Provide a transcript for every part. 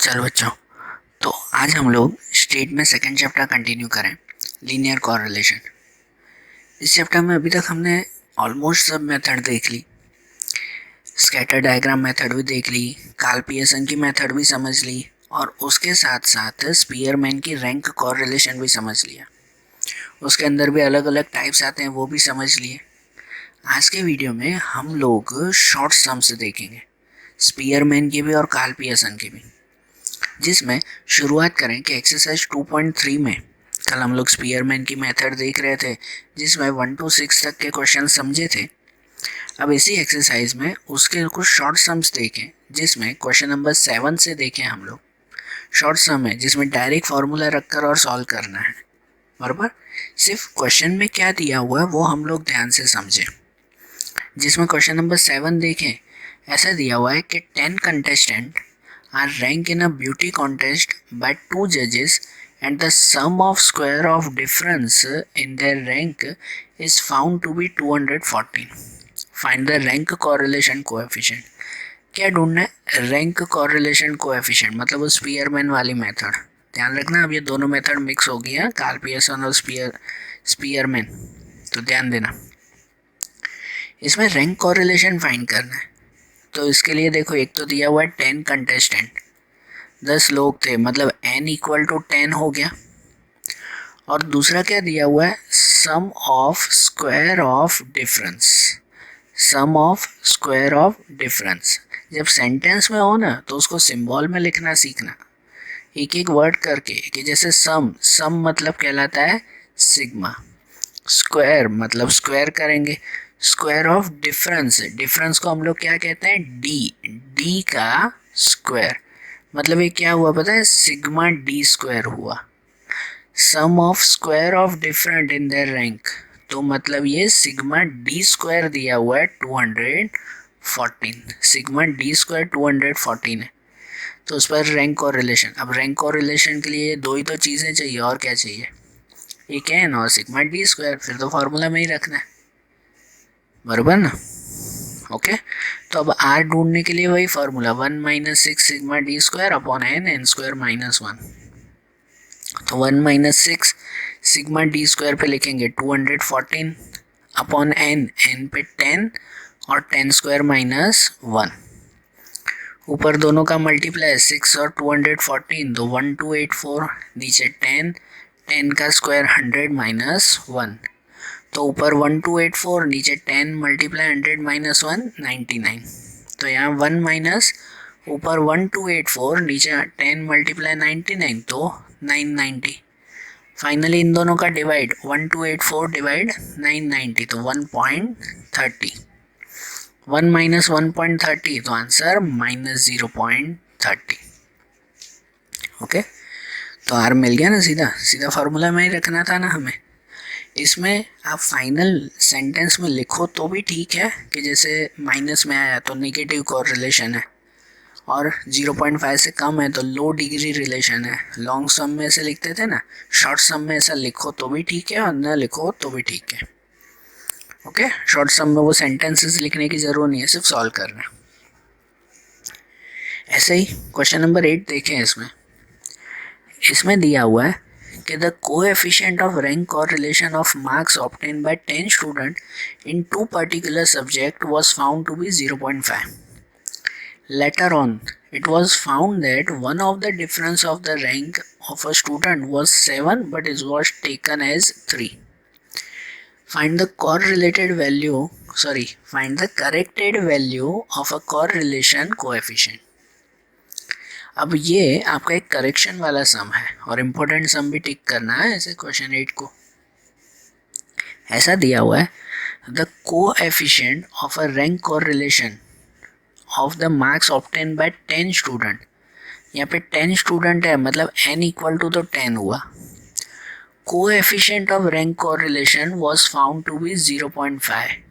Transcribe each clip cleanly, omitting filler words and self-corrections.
चलो बच्चों, तो आज हम लोग स्टेट में सेकंड चैप्टर कंटिन्यू करें, लीनियर कोरिलेशन। इस चैप्टर में अभी तक हमने ऑलमोस्ट सब मेथड देख ली, स्कैटर डायग्राम मेथड भी देख ली, कार्ल पियर्सन की मेथड भी समझ ली और उसके साथ साथ स्पीयरमैन की रैंक कोरिलेशन भी समझ लिया। उसके अंदर भी अलग अलग टाइप्स आते हैं, वो भी समझ लिए। आज के वीडियो में हम लोग शॉर्ट सम्स देखेंगे, स्पीयरमैन की भी और कार्ल पियर्सन की भी, जिसमें शुरुआत करें कि एक्सरसाइज 2.3 में कल हम लोग स्पीयरमैन की मेथड देख रहे थे, जिसमें 1 to 6 तक के क्वेश्चन समझे थे। अब इसी एक्सरसाइज में उसके कुछ शॉर्ट सम्स देखें, जिसमें क्वेश्चन नंबर 7 से देखें हम लोग। शॉर्ट सम है जिसमें डायरेक्ट फार्मूला रखकर और सॉल्व करना है, बराबर। सिर्फ क्वेश्चन में क्या दिया हुआ है वो हम लोग ध्यान से समझें। जिसमें क्वेश्चन नंबर 7 देखें, ऐसा दिया हुआ है कि 10 contestants are ranked in a beauty contest by 2 judges and the sum of square of difference in their rank is found to be 214. Find the rank correlation coefficient. क्या ढूंढना है? रैंक कोरिलेशन कोएफिशिएंट, मतलब वो Spearman वाली method. ध्यान रखना, अब ये दोनों मेथड मिक्स हो गई है, कार्ल पियर्सन और स्पीयरमैन, तो ध्यान देना। इसमें रैंक कोरिलेशन फाइंड करना है, तो इसके लिए देखो, एक तो दिया हुआ है 10 कंटेस्टेंट, 10 लोग थे, मतलब n इक्वल टू 10 हो गया। और दूसरा क्या दिया हुआ है? Sum of square of difference. Sum of square of difference जब सेंटेंस में हो ना, तो उसको सिंबल में लिखना सीखना, एक एक वर्ड करके, कि जैसे सम मतलब कहलाता है सिग्मा, स्क्वायर मतलब स्क्वायर करेंगे, स्क्वायर ऑफ डिफरेंस, डिफरेंस को हम लोग क्या कहते हैं? डी का स्क्वायर, मतलब ये क्या हुआ पता है? सिग्मा डी स्क्वायर हुआ। Sum of square of different in their rank, तो मतलब ये सिग्मा डी स्क्वायर दिया हुआ है 214, सिग्मा डी स्क्वायर 214 है। तो उस पर रैंक कोरिलेशन। अब रैंक कोरिलेशन के लिए दो ही तो चीज़ें चाहिए, और क्या चाहिए? एक एन और सिग्मा डी स्क्वायर, फिर तो फार्मूला में ही रखना है, बराबर ना। ओके, तो अब आर ढूंढने के लिए वही formula, 1 - 6 sigma D square upon N square -1। तो 1 - 6 सिग्मा डी स्क्वायर पे लिखेंगे 214 अपॉन एन पे 10 और 10 स्क्वायर -1। ऊपर दोनों का मल्टीप्लाई 6 और 214, तो 1284, नीचे 10 का स्क्वायर 100 -1, तो ऊपर 1284, नीचे 10 मल्टीप्लाई 100 -1 99। तो यहाँ 1 माइनस, ऊपर 1284, नीचे 10 मल्टीप्लाई 99, तो 990। फाइनली इन दोनों का डिवाइड, 1284 डिवाइड 990, तो 1.30। 1 - 1.30, तो आंसर -0.30। ओके, तो आर मिल गया ना, सीधा सीधा फार्मूला में ही रखना था ना हमें। इसमें आप फाइनल सेंटेंस में लिखो तो भी ठीक है, कि जैसे माइनस में आया तो नेगेटिव कोरिलेशन है, और 0.5 से कम है तो लो डिग्री रिलेशन है। लॉन्ग सम में ऐसे लिखते थे ना, शॉर्ट सम में ऐसा लिखो तो भी ठीक है और न लिखो तो भी ठीक है। ओके, शॉर्ट सम में वो सेंटेंसेस लिखने की ज़रूरत नहीं है, सिर्फ सॉल्व करना। ऐसे ही क्वेश्चन नंबर 8 देखें। इसमें दिया हुआ है कि the coefficient of rank correlation of marks obtained by 10 students in 2 particular subjects was found to be 0.5. Later on, it was found that one of the difference of the rank of a student was 7, but it was taken as 3. Find the correlated value, find the corrected value of a correlation coefficient. अब ये आपका एक correction वाला सम है, और important सम भी टिक करना है ऐसे क्वेश्चन 8 को। ऐसा दिया हुआ है, the coefficient of a rank correlation of the marks obtain bye 10 student. यहाँ पे 10 स्टूडेंट है, मतलब n इक्वल टू तो 10 हुआ। Coefficient of rank correlation was found to be 0.5।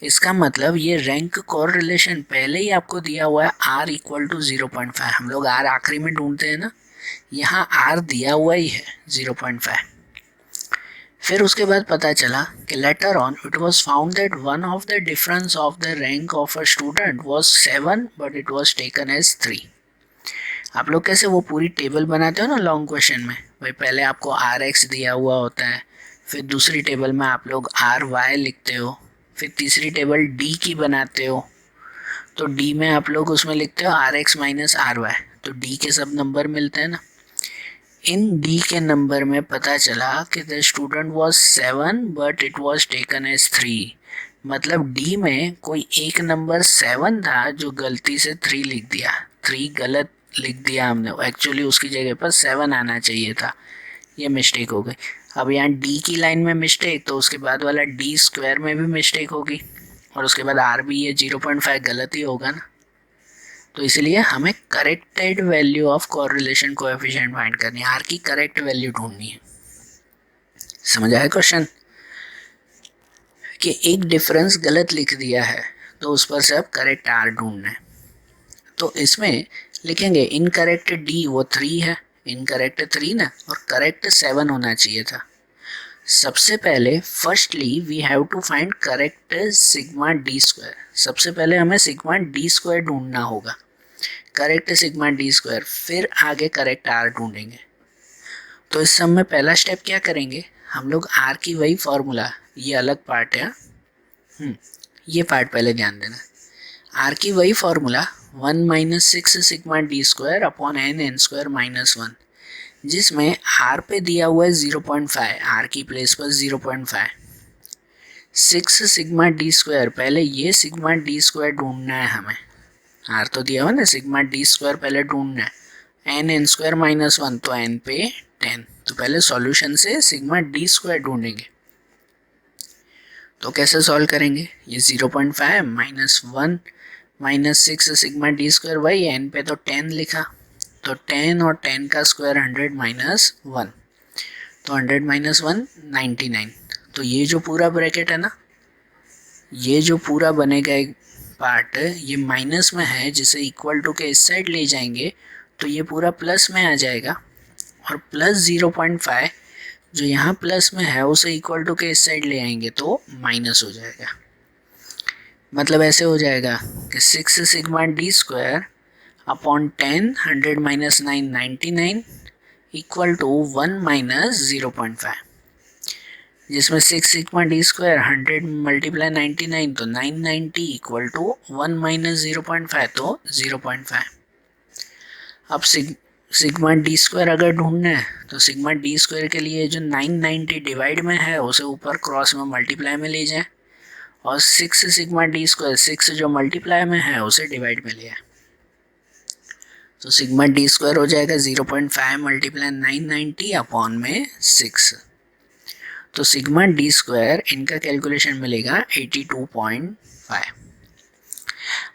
इसका मतलब ये रैंक कोरिलेशन पहले ही आपको दिया हुआ है r इक्वल टू 0.5। हम लोग r आखिरी में ढूंढते हैं ना, यहाँ r दिया हुआ ही है 0.5। फिर उसके बाद पता चला कि later on it was found that one of the difference of the rank of a student was 7, but it was taken as 3। आप लोग कैसे वो पूरी टेबल बनाते हो ना लॉन्ग क्वेश्चन में, भाई पहले आपको आर एक्स दिया हुआ होता है, फिर दूसरी टेबल में आप लोग आर वाई लिखते हो, फिर तीसरी टेबल डी की बनाते हो, तो डी में आप लोग उसमें लिखते हो R x minus R Y, तो डी के सब नंबर मिलते हैं ना। इन डी के नंबर में पता चला कि the student was 7 but it was taken as 3, मतलब डी में कोई एक नंबर 7 था जो गलती से 3 लिख दिया, 3 गलत लिख दिया हमने, एक्चुअली उसकी जगह पर 7 आना चाहिए था, ये मिस्टेक हो गई। अब यहाँ डी की लाइन में मिस्टेक, तो उसके बाद वाला डी स्क्वायर में भी मिस्टेक होगी, और उसके बाद आर भी ये 0.5 गलत ही होगा ना। तो इसलिए हमें corrected value of correlation coefficient find करनी है, आर की करेक्ट वैल्यू ढूंढनी है। समझ आया क्वेश्चन कि एक डिफरेंस गलत लिख दिया है तो उस पर से अब करेक्ट आर ढूंढना है। तो इसमें लिखेंगे इनकरेक्ट डी वो 3 है, इनकरेक्ट 3 ना, और करेक्ट 7 होना चाहिए था। सबसे पहले firstly we have to find correct sigma D square, सबसे पहले हमें सिग्मा डी स्क्वायर ढूंढना होगा, करेक्ट सिग्मा डी स्क्वायर, फिर आगे करेक्ट आर ढूंढेंगे। तो इस सब में पहला स्टेप क्या करेंगे, हम लोग आर की वही फॉर्मूला, ये अलग पार्ट है, ये पार्ट पहले ध्यान देना, आर की वही formula 1 minus 6 sigma D square upon N square minus 1, जिसमें आर पे दिया हुआ है 0.5, आर की प्लेस पर 0.5, 6 सिग्मा डी स्क्वायर, पहले ये सिग्मा डी स्क्वायर ढूंढना है हमें, आर तो दिया हुआ ना, सिग्मा डी स्क्वायर पहले ढूंढना है, एन स्क्वायर माइनस 1, तो एन पे 10, तो पहले सॉल्यूशन से सिग्मा डी स्क्वायर ढूंढेंगे। तो कैसे सॉल्व करेंगे, ये 0.5 minus 1 minus 6 sigma D square, वही एन पे तो 10 लिखा, तो 10 और 10 का स्क्वायर 100 माइनस 1, तो 100 माइनस 1 99, तो ये जो पूरा ब्रैकेट है ना, ये जो पूरा बनेगा एक पार्ट, ये माइनस में है, जिसे इक्वल टू के इस साइड ले जाएंगे तो ये पूरा प्लस में आ जाएगा, और प्लस 0.5 जो यहाँ प्लस में है उसे इक्वल टू के इस साइड ले आएंगे तो माइनस हो जाएगा। मतलब ऐसे हो जाएगा कि 6 sigma D square upon 10, 100 minus 9 99 equal to 1 minus 0.5, जिसमें 6 सिग्मा डी स्क्वायर 100 मल्टीप्लाई 99 तो 990 इक्वल टू 1 माइनस 0.5 तो 0.5। अब सिग्मा डी स्क्वायर अगर ढूंढना है तो सिग्मा डी स्क्वायर के लिए जो 990 डिवाइड में है उसे ऊपर क्रॉस में मल्टीप्लाई में ले जाए, और 6 सिग्मा डी स्क्वायर 6 जो मल्टीप्लाई में है उसे डिवाइड में ले आए, तो सिग्मा डी स्क्वायर हो जाएगा 0.5 मल्टीप्लाई 990 अपॉन में 6, तो सिग्मा डी स्क्वायर इनका कैलकुलेशन मिलेगा 82.5।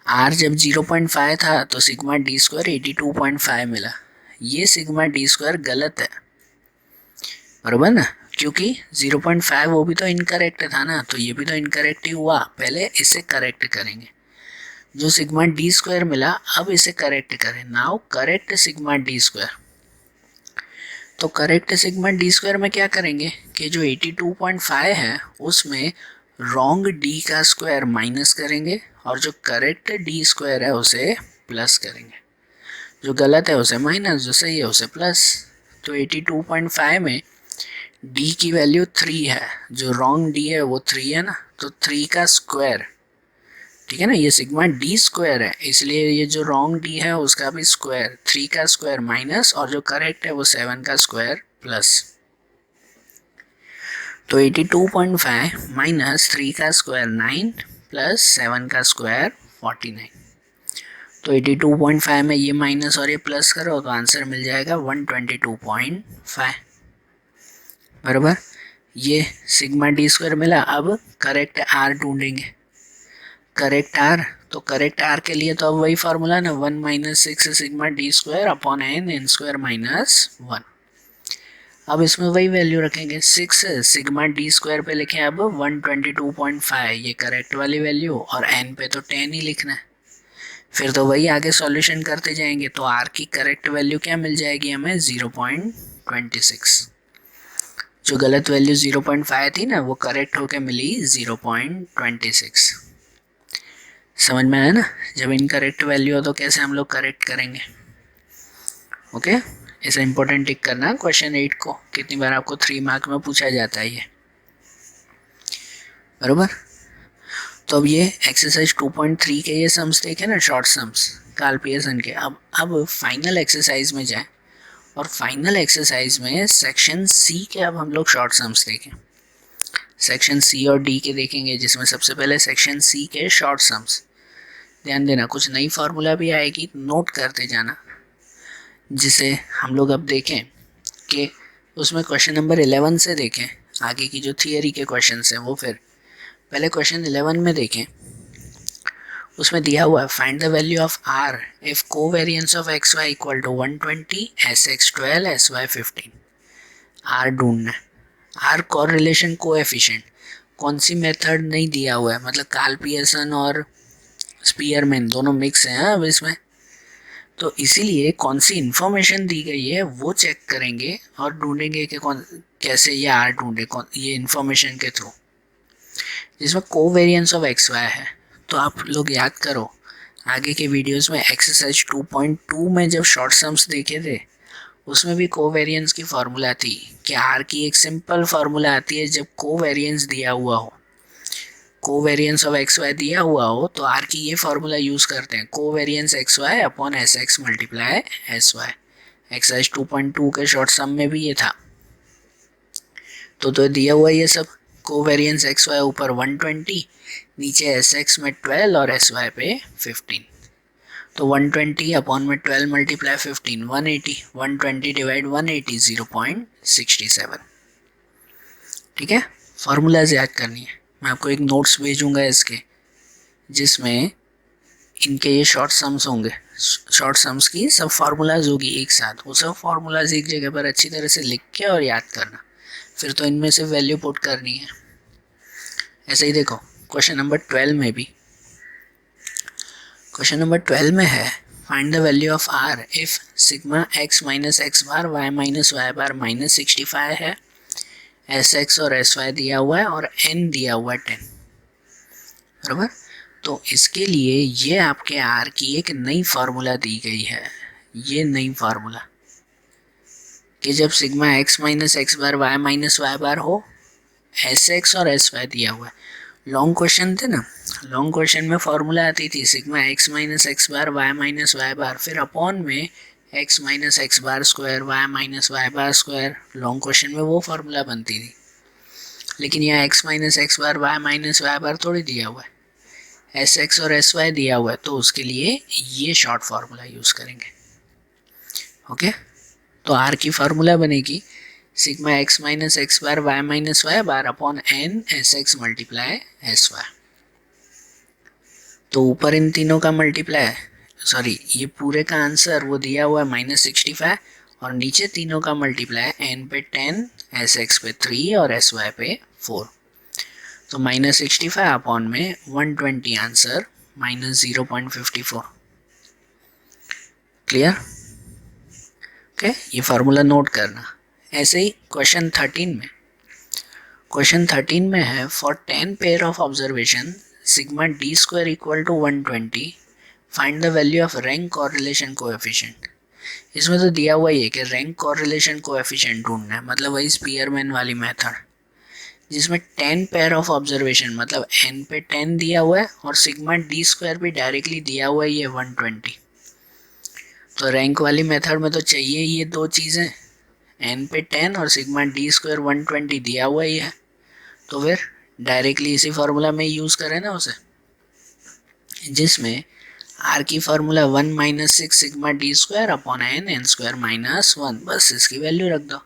आर जब 0.5 था तो सिग्मा डी स्क्वायर 82.5 मिला, ये सिग्मा डी स्क्वायर गलत है, बराबर ना, क्योंकि 0.5 वो भी तो इनकरेक्ट था ना, तो ये भी तो इनकरेक्ट ही हुआ, पहले इसे करेक्ट करेंगे। जो सिग्मा डी स्क्वायर मिला अब इसे करेक्ट करें, now correct sigma D square. तो करेक्ट सिग्मा डी स्क्वायर में क्या करेंगे कि जो 82.5 है उसमें रॉन्ग डी का स्क्वायर माइनस करेंगे, और जो करेक्ट डी स्क्वायर है उसे प्लस करेंगे, जो गलत है उसे माइनस, जो सही है उसे प्लस। तो 82.5 में डी की वैल्यू 3 है, जो रॉन्ग डी है वो 3 है ना, तो 3 का स्क्वायर, ठीक है ना, ये सिग्मा डी स्क्वायर है, इसलिए ये जो रॉन्ग डी है उसका भी स्क्वायर, 3 का स्क्वायर माइनस, और जो करेक्ट है वो 7 का स्क्वायर प्लस। तो 82.5 माइनस 3 का स्क्वायर 9 प्लस 7 का स्क्वायर 49, तो 82.5 में ये माइनस और ये प्लस करो तो आंसर मिल जाएगा 122.5, बराबर। ये सिग्मा डी स्क्वायर मिला, अब करेक्ट आर ढूंढेंगे, करेक्ट आर, तो करेक्ट आर के लिए तो अब वही फार्मूला ना, 1 minus 6 sigma D square upon N square minus 1। अब इसमें वही वैल्यू रखेंगे, 6 सिग्मा डी स्क्वायर पे लिखें अब 122.5, ये करेक्ट वाली वैल्यू, और एन पे तो 10 ही लिखना है, फिर तो वही आगे सॉल्यूशन करते जाएंगे, तो आर की करेक्ट वैल्यू क्या मिल जाएगी हमें 0.26, जो गलत वैल्यू 0.5 थी ना वो करेक्ट होके मिली 0.26। समझ में आया ना, जब इनकरेक्ट वैल्यू हो तो कैसे हम लोग करेक्ट करेंगे। ओके, ऐसा इंपॉर्टेंट टिक करना क्वेश्चन 8 को, कितनी बार आपको 3 मार्क में पूछा जाता है ये, बरोबर। तो अब ये एक्सरसाइज 2.3 के ये सम्स देखे ना, शॉर्ट सम्स कार्ल पियर्सन के। अब फाइनल एक्सरसाइज में जाए, और फाइनल एक्सरसाइज में सेक्शन सी के अब हम लोग शॉर्ट सम्स देखें। सेक्शन सी और डी के देखेंगे, जिसमें सबसे पहले सेक्शन सी के शॉर्ट सम्स। ध्यान देना, कुछ नई फार्मूला भी आएगी, नोट करते जाना, जिसे हम लोग अब देखें कि उसमें क्वेश्चन नंबर 11 से देखें। आगे की जो थियरी के क्वेश्चन हैं वो फिर पहले क्वेश्चन 11 में देखें। उसमें दिया हुआ है find the value of r if covariance of x y equal to 120, s x 12, s y 15। R ढूंढना है, आर कोरिलेशन कोएफिशिएंट। कौन सी मेथड नहीं दिया हुआ है, मतलब कार्ल पियर्सन और स्पीयरमैन दोनों मिक्स हैं अब इसमें, तो इसीलिए कौन सी इन्फॉर्मेशन दी गई है वो चेक करेंगे और ढूंढेंगे कि कौन कैसे ये आर ढूंढे, ये इन्फॉर्मेशन के थ्रू, जिसमें कोवेरिएंस ऑफ एक्स वाई है। तो आप लोग याद करो, आगे के वीडियोस में एक्सरसाइज 2.2 में जब शॉर्ट सम्स देखे थे, उसमें भी कोवेरिएंस की फार्मूला थी कि आर की एक सिंपल फार्मूला आती है जब कोवेरिएंस दिया हुआ हो, कोवेरिएंस ऑफ एक्स वाई दिया हुआ हो तो आर की ये फार्मूला यूज़ करते हैं, covariance x y upon s x multiply S y. Exercise 2.2 के शॉर्ट सम में भी ये था। तो दिया हुआ ये सब, कोवेरिएंस एक्स वाई ऊपर 120, नीचे एस एक्स में 12 और एस वाई पे 15। तो 120 अपॉन में 12 मल्टीप्लाई 15 180, 120 डिवाइड 180 0.67। ठीक है, फार्मूलाज याद करनी है। मैं आपको एक नोट्स भेजूंगा इसके, जिसमें इनके ये शॉर्ट सम्स होंगे, शॉर्ट सम्स की सब फार्मूलाज होगी एक साथ। वो सब फार्मूलाज एक जगह पर अच्छी तरह से लिख के और याद करना, फिर तो इनमें से वैल्यू पुट करनी है। ऐसे ही देखो क्वेश्चन नंबर 12 में भी, क्वेश्चन नंबर 12 में है find the value of r if sigma x minus x bar Y minus Y bar minus 65 है, एस एक्स और एस वाई दिया हुआ है और एन दिया हुआ है 10, बराबर। तो इसके लिए ये आपके आर की एक नई फार्मूला दी गई है, ये नई फार्मूला कि जब sigma x minus x bar Y minus Y बार हो, एस एक्स और एस वाई दिया हुआ है। लॉन्ग क्वेश्चन थे ना, लॉन्ग क्वेश्चन में फार्मूला आती थी sigma x minus x bar Y minus Y बार, फिर अपॉन में x minus x bar square Y minus Y bar square. Long question में वो फार्मूला बनती थी, लेकिन यहाँ x minus x bar Y minus Y बार थोड़ी दिया हुआ है, एस एक्स और एस वाई दिया हुआ है, तो उसके लिए ये शॉर्ट फार्मूला यूज़ करेंगे। ओके, तो आर की फार्मूला बनेगी sigma x minus x bar Y minus Y bar upon N S x multiply S Y. तो ऊपर इन तीनों का मल्टीप्लाई, सॉरी ये पूरे का आंसर वो दिया हुआ है -65, और नीचे तीनों का मल्टीप्लाई एन पे 10, एस एक्स पे 3 और एस वाई पे 4। तो -65 अपॉन में 120, आंसर -0.54। क्लियर? ओके, ये फार्मूला नोट करना। ऐसे ही क्वेश्चन 13 में, क्वेश्चन 13 में है for 10 pair of observation sigma D square equal to 120, find the value of rank correlation coefficient. इसमें तो दिया हुआ ही है कि रैंक कोरिलेशन कोएफिशिएंट ढूंढना है, मतलब वही स्पीयरमैन वाली मेथड, जिसमें 10 पेयर ऑफ ऑब्जर्वेशन मतलब n पे 10 दिया हुआ है और सिग्मा डी स्क्वायर भी डायरेक्टली दिया हुआ है ये 120। तो रैंक वाली मेथड में तो चाहिए ये दो चीज़ें, n पे 10 और सिग्मा डी स्क्वायर 120 दिया हुआ ही है, तो फिर डायरेक्टली इसी फार्मूला में यूज़ करें ना उसे, जिसमें r की formula 1 - 6 sigma D square upon n square -1, बस इसकी वैल्यू रख दो।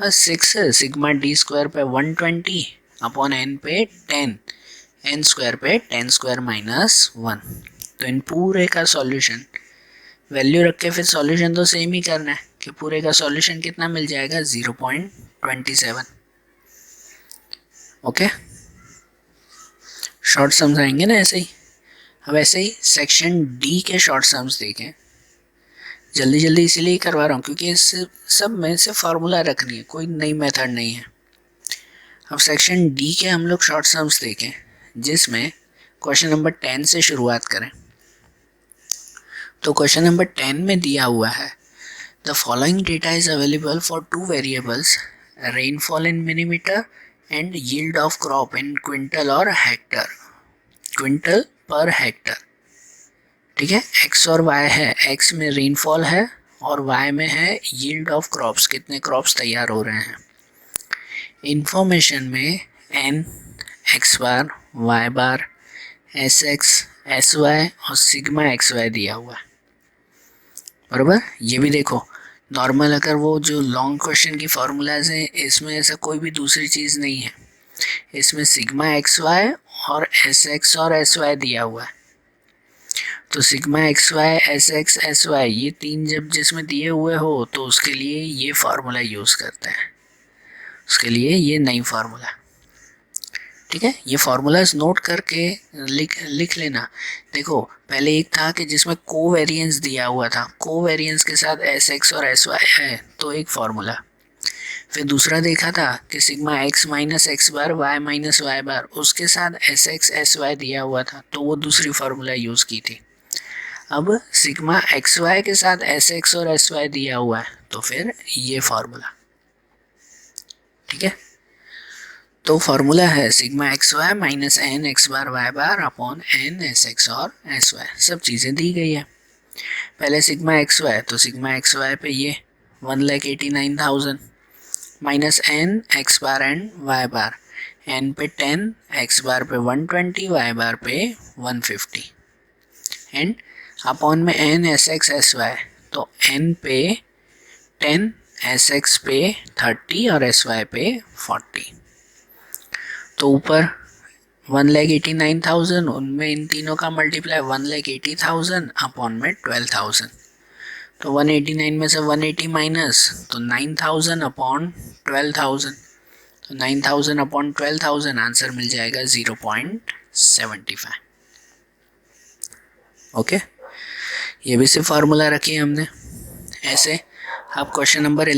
बस 6 सिग्मा डी स्क्वायर पे 120 अपॉन n पे 10, n स्क्वायर पे 10 स्क्वायर -1। तो इन पूरे का सॉल्यूशन वैल्यू रख के फिर सॉल्यूशन तो सेम ही करना है कि पूरे का सॉल्यूशन कितना मिल जाएगा 0.27। ओके, शॉर्ट सम्स आएंगे ना ऐसे ही। अब ऐसे ही सेक्शन डी के शॉर्ट सम्स देखें, जल्दी जल्दी इसीलिए करवा रहा हूँ क्योंकि इस सब में से फार्मूला रखनी है, कोई नई मेथड नहीं है। अब सेक्शन डी के हम लोग शॉर्ट सम्स देखें, जिसमें क्वेश्चन नंबर 10 से शुरुआत करें। तो क्वेश्चन नंबर 10 में दिया हुआ है The following data is available for two variables, rainfall in millimeter and yield of crop in quintal और हेक्टर, क्विंटल पर हेक्टर. ठीक है, x और y है, x में रेनफॉल है और y में है यील्ड ऑफ क्रॉप्स, कितने क्रॉप्स तैयार हो रहे हैं. इंफॉर्मेशन में n x बार, y बार, एस एक्स, एस वाई और सिग्मा एक्स वाई दिया हुआ है. बराबर. ये भी देखो, नॉर्मल अगर वो जो लॉन्ग क्वेश्चन की फार्मूलाज हैं इसमें ऐसा कोई भी दूसरी चीज़ नहीं है. इसमें सिग्मा एक्स वाई और एस एक्स और एस वाई दिया हुआ है. तो sigma x y, s x, s y ये तीन जब जिसमें दिए हुए हो तो उसके लिए ये फार्मूला यूज़ करते हैं, उसके लिए ये नई फार्मूला. ठीक है, ये फार्मूलाज नोट करके लिख लेना. देखो पहले एक था कि जिसमें कोवेरिएंस दिया हुआ था, कोवेरिएंस के साथ एस एक्स और एस वाई है तो एक फार्मूला. फिर दूसरा देखा था कि sigma x minus x bar, Y minus Y बार, उसके साथ एस एक्स एस वाई दिया हुआ था तो वो दूसरी फार्मूला यूज़ की थी. अब सिग्मा एक्स वाई के साथ एस एक्स और एस वाई दिया हुआ है तो फिर ये फार्मूला. ठीक है, तो फार्मूला है sigma x Y minus N X bar Y bar upon N S x और एस वाई. सब चीज़ें दी गई है. पहले सिग्मा एक्स वाई, तो सिग्मा एक्स वाई पे ये 1,89,000 minus N X bar and Y bar, N पे 10, एक्स बार पे 120, वाई बार पे 150 एंड अपॉन में n S x s Y. तो एन पे 10, एस एक्स पे 30 और एस वाई पे 40. तो ऊपर 1,89,000, उनमें इन तीनों का मल्टीप्लाई 1,80,000 अपॉन में 12,000. तो 189 में से 180 माइनस तो 9,000 अपॉन 12,000. तो 9,000 अपॉन 12,000 आंसर मिल जाएगा 0.75. ओके, ये भी सिर्फ फार्मूला रखी है हमने. ऐसे अब क्वेश्चन नंबर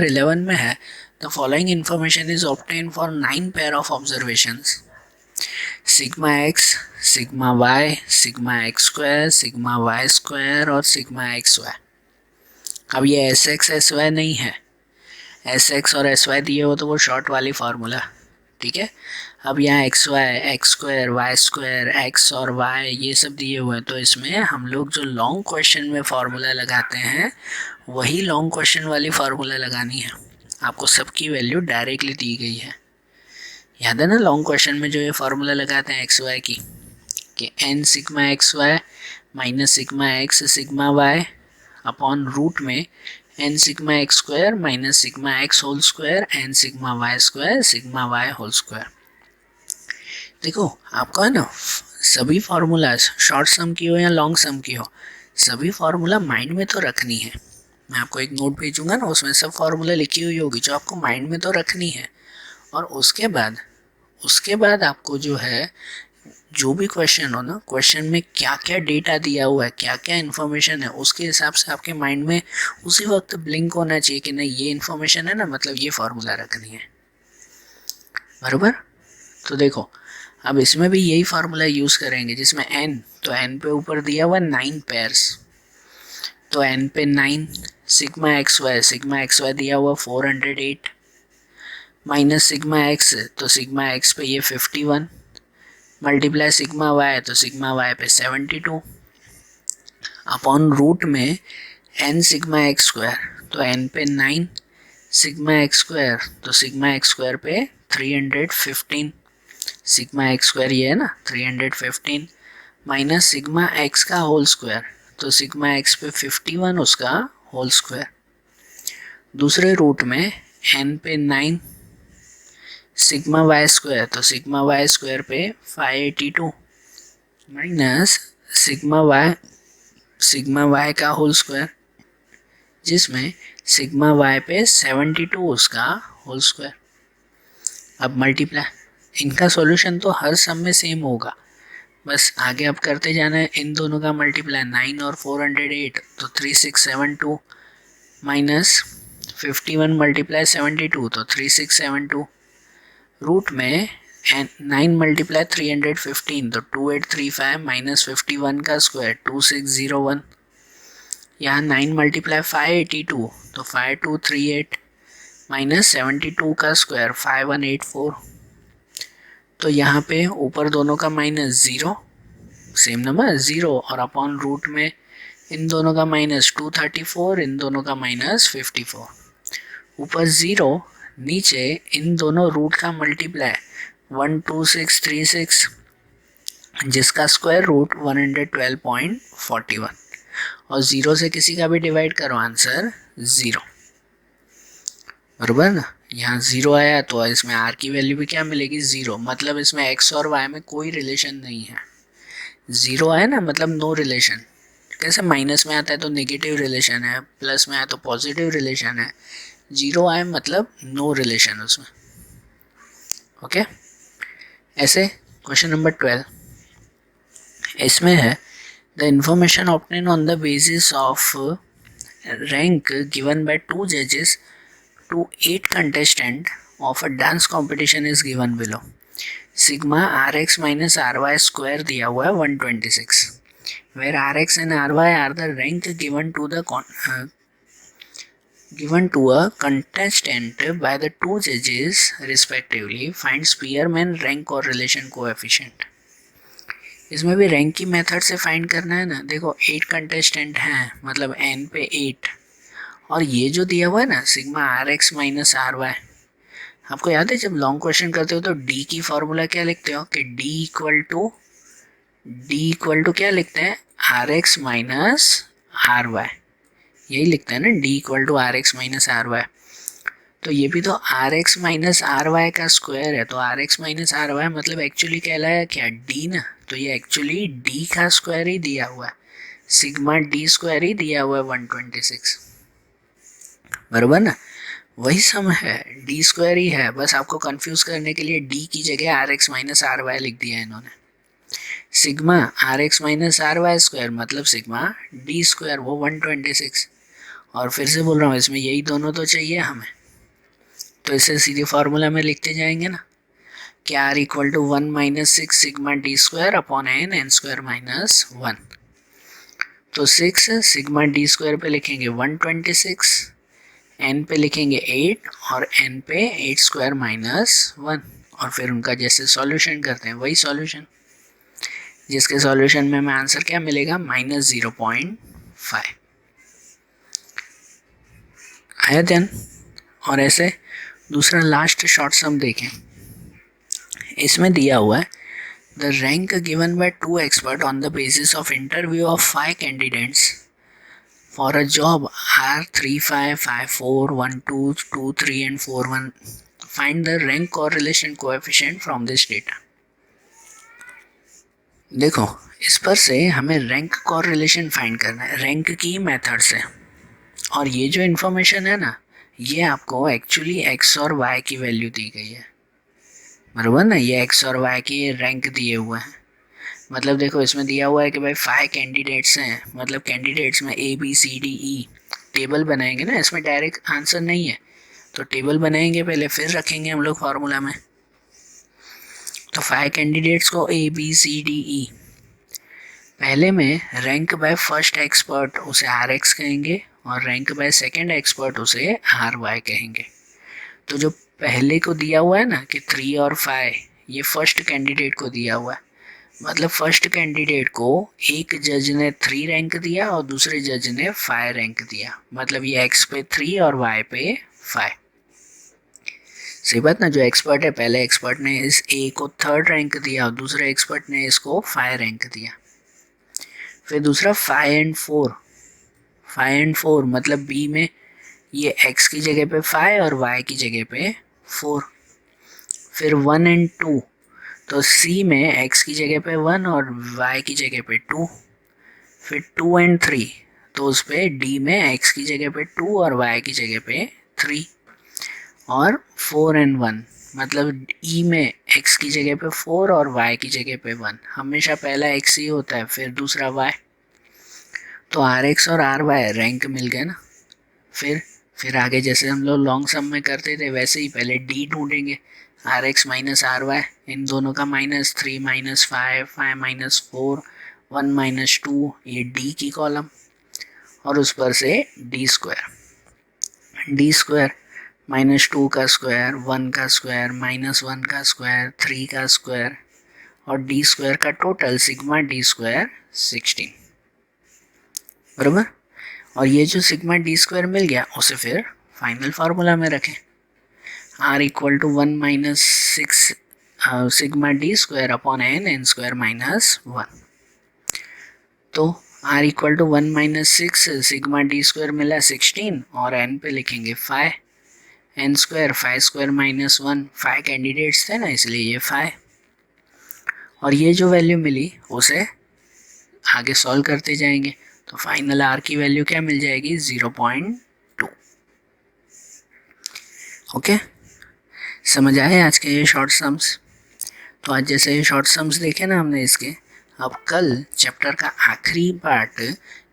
11 में है the following information is obtained for 9 pair of observations, sigma x, sigma y, sigma x square, sigma y square और sigma x y. अब ये एस एक्स एस वाई नहीं है, एस एक्स और एस वाई दिए हो तो वो शॉर्ट वाली फार्मूला. ठीक है, अब यहाँ x y, x square, y square, x और वाई ये सब दिए हुए हैं तो इसमें हम लोग जो लॉन्ग क्वेश्चन में फार्मूला लगाते हैं वही लॉन्ग क्वेश्चन वाली फार्मूला लगानी है. आपको सबकी वैल्यू डायरेक्टली दी गई है. याद है ना लॉन्ग क्वेश्चन में जो ये फार्मूला लगाते हैं एक्स वाई की, कि N sigma x Y minus sigma X sigma Y upon root में N sigma X square minus sigma X whole square N sigma Y square sigma Y whole square. देखो आपको है ना सभी फार्मूलाज शॉर्ट सम की हो या लॉन्ग सम की हो, सभी फार्मूला माइंड में तो रखनी है. मैं आपको एक नोट भेजूंगा ना, उसमें सब फार्मूला लिखी हुई होगी जो आपको माइंड में तो रखनी है. और उसके बाद आपको जो है जो भी क्वेश्चन हो ना, क्वेश्चन में क्या क्या डेटा दिया हुआ है, क्या क्या इन्फॉर्मेशन है, उसके हिसाब से आपके माइंड में उसी वक्त ब्लिंक होना चाहिए कि नहीं ये इन्फॉर्मेशन है ना, मतलब ये फार्मूला रखनी है. बराबर. तो देखो अब इसमें भी यही फार्मूला यूज़ करेंगे जिसमें n, तो n पे ऊपर दिया हुआ 9 पेयर्स, तो n पे 9, सिग्मा एक्स वाई दिया हुआ 408 माइनस सिग्मा एक्स, तो सिग्मा एक्स पे ये 51 मल्टीप्लाई सिग्मा वाई, तो सिग्मा वाई पे 72 अपॉन रूट में n सिग्मा एक्स स्क्वायर, तो n पे 9 सिग्मा एक्स स्क्वायर, तो सिग्मा एक्स स्क्वायर पे 315, सिग्मा एक्स स्क्वायर ये है ना 315 माइनस सिग्मा एक्स का होल स्क्वायर, तो सिग्मा एक्स पे 51 उसका होल स्क्वायर. दूसरे रूट में n पे 9 सिग्मा वाई स्क्वायर, तो सिग्मा वाई स्क्वायर पे 582 माइनस सिग्मा वाई का होल स्क्वायर, जिसमें सिग्मा वाई पे 72 उसका होल स्क्वायर. अब मल्टीप्लाई, इनका सॉल्यूशन तो हर सम में सेम होगा, बस आगे अब करते जाना है. इन दोनों का मल्टीप्लाई 9 और 408 तो 3672 माइनस 51 मल्टीप्लाई 72 तो 3672 रूट में 9 मल्टीप्लाई 315 तो 2835 माइनस 51 का स्क्वायर 2601 यहाँ 9 मल्टीप्लाई 582, तो 5238 माइनस 72 का स्क्वायर 5184। तो यहाँ पे ऊपर दोनों का माइनस 0, सेम नंबर 0, और अपॉन रूट में इन दोनों का माइनस 234, इन दोनों का माइनस 54। ऊपर 0, नीचे इन दोनों रूट का मल्टीप्लाई 12636, जिसका स्क्वायर रूट 112.41, और 0 से किसी का भी डिवाइड करो, आंसर 0। बराबर ना। यहाँ 0 आया तो इसमें r की वैल्यू भी क्या मिलेगी, 0, मतलब इसमें x और y में कोई रिलेशन नहीं है। 0 आया ना, मतलब नो रिलेशन। कैसे माइनस में आता है तो नेगेटिव रिलेशन है, प्लस में आया तो पॉजिटिव रिलेशन है, 0 आया मतलब नो रिलेशन उसमें। ओके, ऐसे क्वेश्चन नंबर 12 इसमें है, the information obtain on the basis of rank given by 2 जजेस to 8 contestant of a dance competition is given below. Sigma rx minus ry square दिया हुआ है 126, where rx and ry are the rank given to a contestant by the 2 judges respectively. Find Spearman rank correlation coefficient. इसमें भी rank की method से find करना है ना। देखो 8 कंटेस्टेंट हैं, मतलब n पे 8, और ये जो दिया हुआ है ना sigma r x minus are y, आपको याद है जब लॉन्ग क्वेश्चन करते हो तो डी की फॉर्मूला क्या लिखते हो कि डी इक्वल टू क्या लिखते हैं, r x minus are y, यही लिखते हैं ना, d equal to r x minus R Y. तो ये भी तो r x minus are y का स्क्वायर है, तो r x minus are y मतलब एक्चुअली कहलाया क्या, डी ना। तो ये एक्चुअली डी का स्क्वायर ही दिया हुआ है, सिग्मा डी स्क्वायर ही दिया हुआ है 126। बराबर ना, वही सम है, डी स्क्वायर ही है, बस आपको कंफ्यूज करने के लिए डी की जगह r x minus are y लिख दिया है इन्होंने। Sigma r x minus are y square मतलब सिग्मा डी स्क्वायर, वो 126। और फिर से बोल रहा हूँ, इसमें यही दोनों तो चाहिए हमें, तो इसे सीधे फार्मूला में लिखते जाएंगे ना कि r equal to 1 minus 6 sigma D square upon N square minus 1। तो 6 सिग्मा डी स्क्वायर पे लिखेंगे 126, एन पे लिखेंगे 8, और एन पे 8 स्क्वायर माइनस 1, और फिर उनका जैसे सॉल्यूशन करते हैं वही सॉल्यूशन, जिसके सॉल्यूशन में हमें आंसर क्या मिलेगा, माइनस 0.5 आया ध्यान। और ऐसे दूसरा लास्ट शॉर्ट सम देखें, इसमें दिया हुआ है the rank given by 2 expert on the basis of interview of 5 candidates for a job are 3, 5, 5, 4, 1, 2, 2, 3 and 4, 1. Find the rank correlation coefficient from this data. देखो इस पर से हमें रैंक कॉररिलेशन फाइंड करना है रैंक की मेथड से, और ये जो इन्फॉर्मेशन है ना, ये आपको एक्चुअली एक्स और वाई की वैल्यू दी गई है। बराबर ना, ये एक्स और वाई की रैंक दिए हुए हैं। मतलब देखो इसमें दिया हुआ है कि भाई 5 कैंडिडेट्स हैं, मतलब कैंडिडेट्स में A B C D E, table बनाएंगे ना, इसमें डायरेक्ट आंसर नहीं है, तो टेबल बनाएंगे पहले फिर रखेंगे हम लोग फार्मूला में। तो 5 कैंडिडेट्स को ए बी सी डी ई, पहले में रैंक बाय फर्स्ट एक्सपर्ट उसे आर एक्स कहेंगे, और रैंक बाय सेकेंड एक्सपर्ट उसे आर वाई कहेंगे। तो जो पहले को दिया हुआ है ना कि 3 और 5, ये फर्स्ट कैंडिडेट को दिया हुआ है, मतलब फर्स्ट कैंडिडेट को एक जज ने 3 रैंक दिया और दूसरे जज ने 5 रैंक दिया, मतलब ये एक्स पे 3 और वाई पे 5। सही बात ना, जो एक्सपर्ट है पहले एक्सपर्ट ने इस ए को 3rd रैंक दिया और दूसरे एक्सपर्ट ने इसको 5 रैंक दिया। फिर दूसरा 5 एंड 4 मतलब बी में ये एक्स की जगह पे 5 और वाई की जगह पे 4। फिर 1 एंड 2 तो सी में x की जगह पे 1 और y की जगह पे 2। फिर 2 एंड 3 तो उस पे d में x की जगह पे 2 और y की जगह पे 3। और 4 एंड 1 मतलब e में x की जगह पे 4 और y की जगह पे 1। हमेशा पहला x ही होता है, फिर दूसरा y। तो rx और ry रैंक मिल गए ना। फिर आगे जैसे हम लोग लॉन्ग सम में करते थे वैसे ही पहले d ढूंढेंगे, R x minus are Y, इन दोनों का माइनस 3 माइनस 5, 5 माइनस 4, 1 माइनस 2, ये डी की कॉलम। और उस पर से डी स्क्वायर -2 का स्क्वायर, 1 का स्क्वायर, -1 का स्क्वायर, 3 का स्क्वायर और डी स्क्वायर का टोटल सिग्मा डी स्क्वायर 16, बराबर। और ये जो सिग्मा डी स्क्वायर मिल गया उसे फिर फाइनल फार्मूला में रखें, r equal to 1 minus 6 sigma D square upon N square -1। तो r equal to 1 minus 6 sigma D square मिला 16 और n पे लिखेंगे 5, n स्क्वायर 5 स्क्वायर -1, 5 कैंडिडेट्स थे ना इसलिए ये 5। और ये जो वैल्यू मिली उसे आगे सॉल्व करते जाएंगे तो फाइनल r की वैल्यू क्या मिल जाएगी 0.2। ओके, समझ आए आज के ये शॉर्ट सम्स। तो आज जैसे ये शॉर्ट सम्स देखे ना हमने इसके, अब कल चैप्टर का आखिरी पार्ट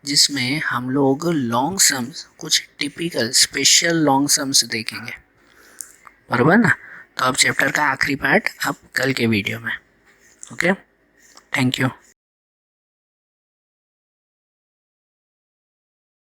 जिसमें हम लोग लॉन्ग सम्स, कुछ टिपिकल स्पेशल लॉन्ग सम्स देखेंगे, बराबर ना। तो अब चैप्टर का आखिरी पार्ट अब कल के वीडियो में। Okay, thank you.